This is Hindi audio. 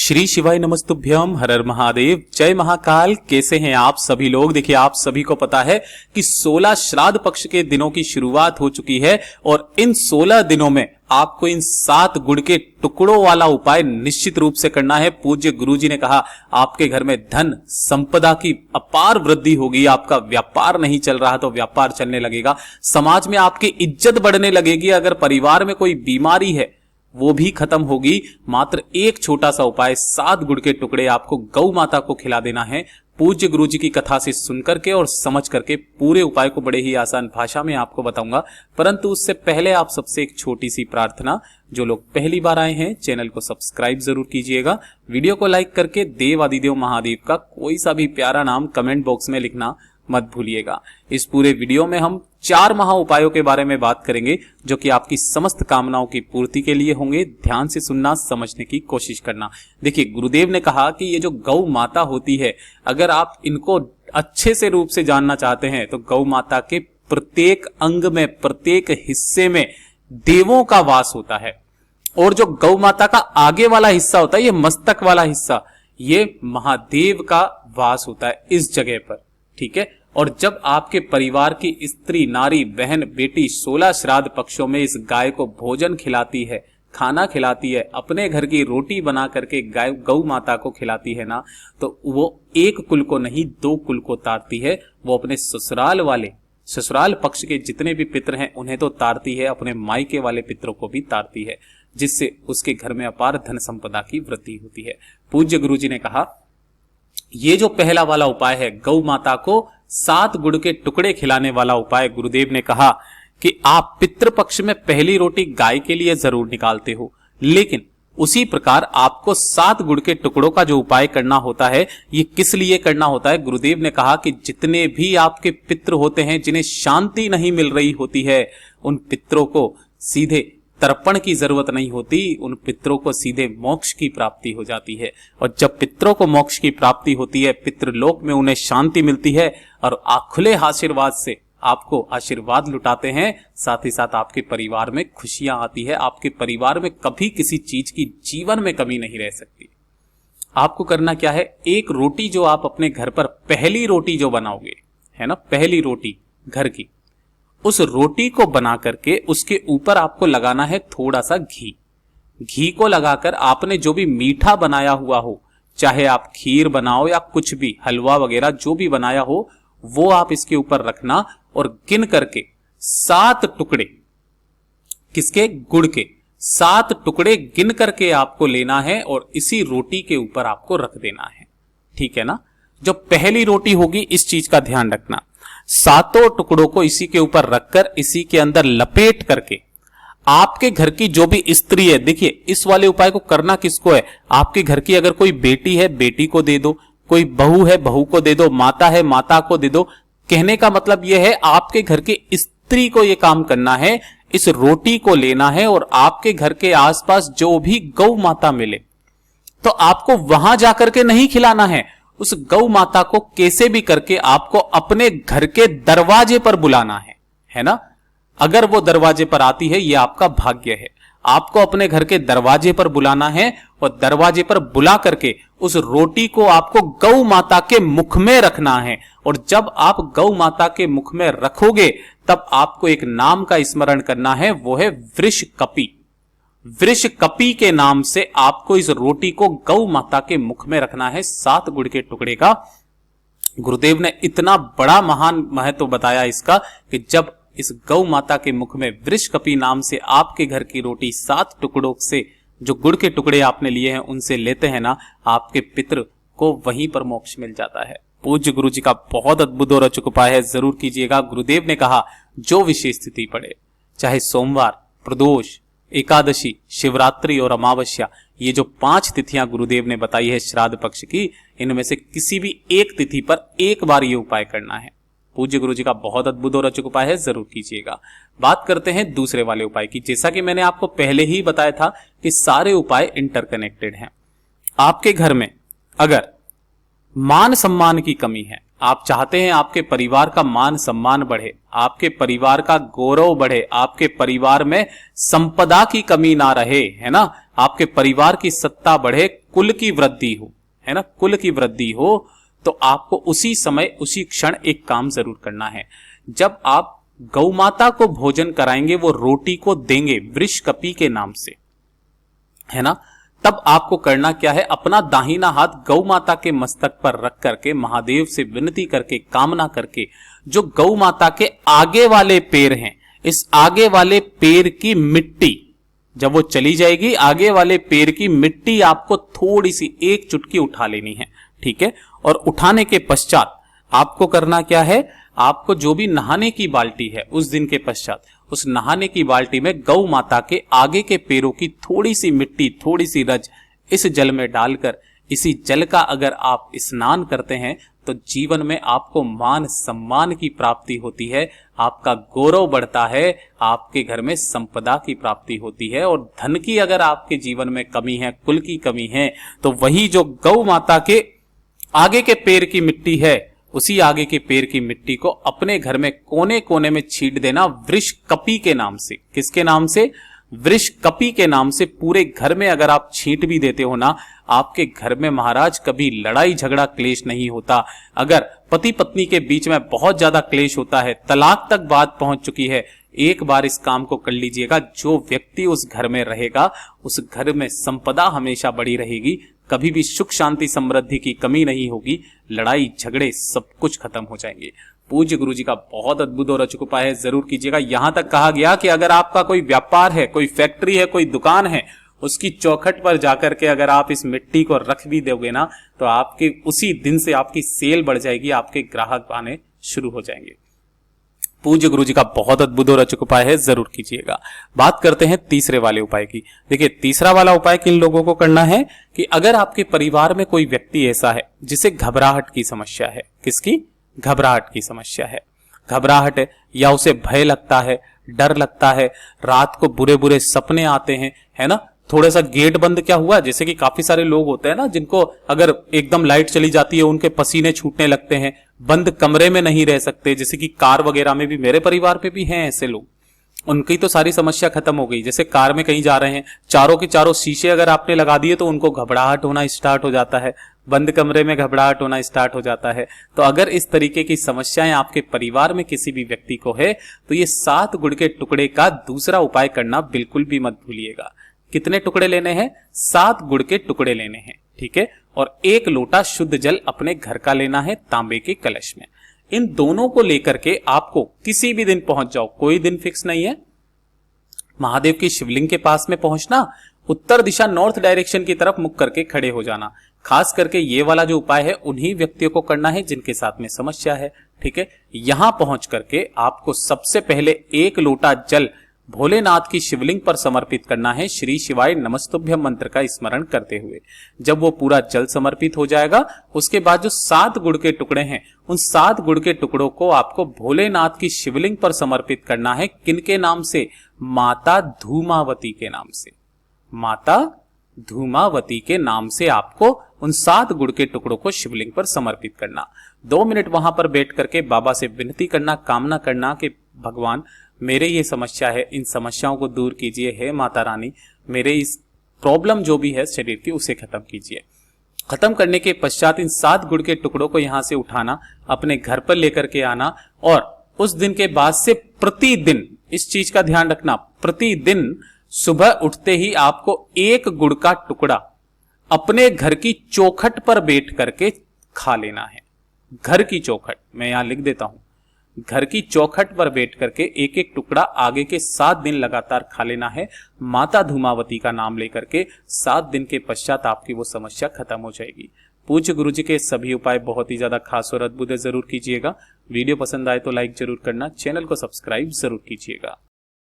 श्री शिवाय नमस्तुभ्यम, हर हर महादेव, जय महाकाल। कैसे हैं आप सभी लोग। देखिए, आप सभी को पता है कि 16 श्राद्ध पक्ष के दिनों की शुरुआत हो चुकी है और इन 16 दिनों में आपको इन 7 गुड़ के टुकड़ों वाला उपाय निश्चित रूप से करना है। पूज्य गुरुजी ने कहा आपके घर में धन संपदा की अपार वृद्धि होगी, आपका व्यापार नहीं चल रहा तो व्यापार चलने लगेगा, समाज में आपकी इज्जत बढ़ने लगेगी, अगर परिवार में कोई बीमारी है वो भी खत्म होगी। मात्र एक छोटा सा उपाय, 7 गुड़ के टुकड़े आपको गौ माता को खिला देना है। पूज्य गुरुजी की कथा से सुन करके और समझ करके पूरे उपाय को बड़े ही आसान भाषा में आपको बताऊंगा, परंतु उससे पहले आप सबसे एक छोटी सी प्रार्थना, जो लोग पहली बार आए हैं चैनल को सब्सक्राइब जरूर कीजिएगा, वीडियो को लाइक करके देव आदिदेव महादेव का कोई सा भी प्यारा नाम कमेंट बॉक्स में लिखना मत भूलिएगा। इस पूरे वीडियो में हम 4 महा उपायों के बारे में बात करेंगे जो कि आपकी समस्त कामनाओं की पूर्ति के लिए होंगे। ध्यान से सुनना, समझने की कोशिश करना। देखिए, गुरुदेव ने कहा कि ये जो गौ माता होती है, अगर आप इनको अच्छे से रूप से जानना चाहते हैं तो गौ माता के प्रत्येक अंग में, प्रत्येक हिस्से में देवों का वास होता है। और जो गौ माता का आगे वाला हिस्सा होता है, ये मस्तक वाला हिस्सा, ये महादेव का वास होता है इस जगह पर। ठीक है। और जब आपके परिवार की स्त्री, नारी, बहन, बेटी 16 श्राद्ध पक्षों में इस गाय को भोजन खिलाती है, खाना खिलाती है, अपने घर की रोटी बना करके गाय गौ माता को खिलाती है ना, तो वो एक कुल को नहीं 2 कुल को तारती है। वो अपने ससुराल पक्ष के जितने भी पितर हैं उन्हें तो तारती है, अपने मायके वाले पितरों को भी तारती है, जिससे उसके घर में अपार धन संपदा की वृद्धि होती है। पूज्य गुरुजी ने कहा ये जो पहला वाला उपाय है, गौ माता को 7 गुड़ के टुकड़े खिलाने वाला उपाय, गुरुदेव ने कहा कि आप पितृपक्ष में पहली रोटी गाय के लिए जरूर निकालते हो, लेकिन उसी प्रकार आपको 7 गुड़ के टुकड़ों का जो उपाय करना होता है, ये किस लिए करना होता है। गुरुदेव ने कहा कि जितने भी आपके पितृ होते हैं जिन्हें शांति नहीं मिल रही होती है, उन पितरों को सीधे तर्पण की जरूरत नहीं होती, उन पितरों को सीधे मोक्ष की प्राप्ति हो जाती है। और जब पितरों को मोक्ष की प्राप्ति होती है, पितृलोक में उन्हें शांति मिलती है और खुले आशीर्वाद से आपको आशीर्वाद लुटाते हैं, साथ ही साथ आपके परिवार में खुशियां आती है। आपके परिवार में कभी किसी चीज की जीवन में कमी नहीं रह सकती। आपको करना क्या है, एक रोटी जो आप अपने घर पर पहली रोटी जो बनाओगे, है ना, पहली रोटी घर की, उस रोटी को बना करके उसके ऊपर आपको लगाना है थोड़ा सा घी। घी को लगाकर आपने जो भी मीठा बनाया हुआ हो, चाहे आप खीर बनाओ या कुछ भी हलवा वगैरह जो भी बनाया हो, वो आप इसके ऊपर रखना और गिन करके 7 टुकड़े, किसके, गुड़ के 7 टुकड़े गिन करके आपको लेना है और इसी रोटी के ऊपर आपको रख देना है। ठीक है ना। जो पहली रोटी होगी, इस चीज का ध्यान रखना, 7 टुकड़ों को इसी के ऊपर रखकर इसी के अंदर लपेट करके आपके घर की जो भी स्त्री है, देखिए इस वाले उपाय को करना किसको है, आपके घर की अगर कोई बेटी है बेटी को दे दो, कोई बहू है बहू को दे दो, माता है माता को दे दो। कहने का मतलब यह है आपके घर की स्त्री को यह काम करना है, इस रोटी को लेना है और आपके घर के आसपास जो भी गौ माता मिले तो आपको वहां जाकर के नहीं खिलाना है, उस गौ माता को कैसे भी करके आपको अपने घर के दरवाजे पर बुलाना है ना। अगर वो दरवाजे पर आती है, ये आपका भाग्य है। आपको अपने घर के दरवाजे पर बुलाना है और दरवाजे पर बुला करके उस रोटी को आपको गौ माता के मुख में रखना है। और जब आप गौ माता के मुख में रखोगे तब आपको एक नाम का स्मरण करना है, वो है वृषकपि। वृषकपि के नाम से आपको इस रोटी को गौ माता के मुख में रखना है, 7 गुड़ के टुकड़े का। गुरुदेव ने इतना बड़ा महान महत्व बताया इसका कि जब इस गौ माता के मुख में वृषकपि नाम से आपके घर की रोटी 7 टुकड़ों से, जो गुड़ के टुकड़े आपने लिए हैं उनसे लेते हैं ना, आपके पितृ को वहीं पर मोक्ष मिल जाता है। पूज्य गुरु जी का बहुत अद्भुत और अचूक उपाय है, जरूर कीजिएगा। गुरुदेव ने कहा जो विशेष तिथि पड़े, चाहे सोमवार, प्रदोष, एकादशी, शिवरात्रि और अमावस्या, ये जो 5 तिथियां गुरुदेव ने बताई है श्राद्ध पक्ष की, इनमें से किसी भी एक तिथि पर एक बार ये उपाय करना है। पूज्य गुरु जी का बहुत अद्भुत और अचूक उपाय है, जरूर कीजिएगा। बात करते हैं दूसरे वाले उपाय की। जैसा कि मैंने आपको पहले ही बताया था कि सारे उपाय इंटरकनेक्टेड हैं। आपके घर में अगर मान सम्मान की कमी है, आप चाहते हैं आपके परिवार का मान सम्मान बढ़े, आपके परिवार का गौरव बढ़े, आपके परिवार में संपदा की कमी ना रहे, है ना, आपके परिवार की सत्ता बढ़े, कुल की वृद्धि हो, है ना, कुल की वृद्धि हो, तो आपको उसी समय उसी क्षण एक काम जरूर करना है। जब आप गौ माता को भोजन कराएंगे, वो रोटी को देंगे वृषकपि के नाम से, है ना, तब आपको करना क्या है, अपना दाहिना हाथ गौ माता के मस्तक पर रख करके महादेव से विनती करके कामना करके जो गौ माता के आगे वाले पैर हैं, इस आगे वाले पैर की मिट्टी जब वो चली जाएगी, आगे वाले पैर की मिट्टी आपको थोड़ी सी एक चुटकी उठा लेनी है, ठीक है। और उठाने के पश्चात आपको करना क्या है, आपको जो भी नहाने की बाल्टी है उस दिन के पश्चात उस नहाने की बाल्टी में गौ माता के आगे के पैरों की थोड़ी सी मिट्टी, थोड़ी सी रज इस जल में डालकर, इसी जल का अगर आप स्नान करते हैं तो जीवन में आपको मान सम्मान की प्राप्ति होती है, आपका गौरव बढ़ता है, आपके घर में संपदा की प्राप्ति होती है। और धन की अगर आपके जीवन में कमी है, कुल की कमी है, तो वही जो गौ माता के आगे के पैर की मिट्टी है, उसी आगे के पैर की मिट्टी को अपने घर में कोने कोने में छींट देना वृषकपि के नाम से। किसके नाम से? वृषकपि के नाम से। पूरे घर में अगर आप छींट भी देते हो ना, आपके घर में महाराज कभी लड़ाई झगड़ा क्लेश नहीं होता। अगर पति पत्नी के बीच में बहुत ज्यादा क्लेश होता है, तलाक तक बात पहुंच चुकी है, एक बार इस काम को कर लीजिएगा, जो व्यक्ति उस घर में रहेगा उस घर में संपदा हमेशा बड़ी रहेगी, कभी भी सुख शांति समृद्धि की कमी नहीं होगी, लड़ाई झगड़े सब कुछ खत्म हो जाएंगे। पूज्य गुरु जी का बहुत अद्भुत और अचूक उपाय है, जरूर कीजिएगा। यहां तक कहा गया कि अगर आपका कोई व्यापार है, कोई फैक्ट्री है, कोई दुकान है, उसकी चौखट पर जाकर के अगर आप इस मिट्टी को रख भी दोगे ना, तो आपके उसी दिन से आपकी सेल बढ़ जाएगी, आपके ग्राहक आने शुरू हो जाएंगे। पूज्य गुरु जी का बहुत अद्भुत और अचूक उपाय है, जरूर कीजिएगा। बात करते हैं तीसरे वाले उपाय की। देखिए, तीसरा वाला उपाय किन लोगों को करना है कि अगर आपके परिवार में कोई व्यक्ति ऐसा है जिसे घबराहट की समस्या है, किसकी? घबराहट की समस्या है, घबराहट है, या उसे भय लगता है, डर लगता है, रात को बुरे बुरे सपने आते हैं, है ना, थोड़ा सा गेट बंद क्या हुआ, जैसे कि काफी सारे लोग होते हैं ना जिनको अगर एकदम लाइट चली जाती है उनके पसीने छूटने लगते हैं, बंद कमरे में नहीं रह सकते, जैसे कि कार वगैरह में भी, मेरे परिवार में भी हैं ऐसे लोग, उनकी तो सारी समस्या खत्म हो गई। जैसे कार में कहीं जा रहे हैं, चारों के चारों शीशे अगर आपने लगा दिए तो उनको घबराहट होना स्टार्ट हो जाता है, बंद कमरे में घबराहट होना स्टार्ट हो जाता है। तो अगर इस तरीके की समस्याएं आपके परिवार में किसी भी व्यक्ति को है, तो ये 7 गुड़ के टुकड़े का दूसरा उपाय करना बिल्कुल भी मत भूलिएगा। कितने टुकड़े लेने हैं? 7 गुड़ के टुकड़े लेने हैं, ठीक है। और 1 लोटा शुद्ध जल अपने घर का लेना है, तांबे के कलश में। इन दोनों को लेकर के आपको किसी भी दिन पहुंच जाओ, कोई दिन फिक्स नहीं है, महादेव की शिवलिंग के पास में पहुंचना, उत्तर दिशा नॉर्थ डायरेक्शन की तरफ मुख करके खड़े हो जाना। खास करके ये वाला जो उपाय है उन्हीं व्यक्तियों को करना है जिनके साथ में समस्या है, ठीक है। यहां पहुंच करके आपको सबसे पहले 1 लोटा जल भोलेनाथ की शिवलिंग पर समर्पित करना है, श्री शिवाय नमस्तुभ्यम मंत्र का स्मरण करते हुए। जब वो पूरा जल समर्पित हो जाएगा, उसके बाद जो 7 गुड़ के टुकड़े हैं, उन 7 गुड़ के टुकड़ों को आपको भोलेनाथ की शिवलिंग पर समर्पित करना है। किनके नाम से? माता धूमावती के नाम से। माता धूमावती के नाम से आपको उन 7 गुड़ के टुकड़ों को शिवलिंग पर समर्पित करना। 2 मिनट वहां पर बैठ करके बाबा से विनती करना, कामना करना कि भगवान मेरे ये समस्या है, इन समस्याओं को दूर कीजिए, हे माता रानी, मेरे इस प्रॉब्लम जो भी है शरीर की उसे खत्म कीजिए। खत्म करने के पश्चात इन 7 गुड़ के टुकड़ों को यहां से उठाना, अपने घर पर लेकर के आना, और उस दिन के बाद से प्रतिदिन इस चीज का ध्यान रखना, प्रतिदिन सुबह उठते ही आपको 1 गुड़ का टुकड़ा अपने घर की चौखट पर बैठ करके खा लेना है। घर की चौखट, मैं यहां लिख देता हूं, घर की चौखट पर बैठ करके 1-1 टुकड़ा आगे के 7 दिन लगातार खा लेना है, माता धूमावती का नाम लेकर के। 7 दिन के पश्चात आपकी वो समस्या खत्म हो जाएगी। पूज्य गुरु जी के सभी उपाय बहुत ही ज्यादा खास और अद्भुत है, जरूर कीजिएगा। वीडियो पसंद आए तो लाइक जरूर करना, चैनल को सब्सक्राइब जरूर कीजिएगा।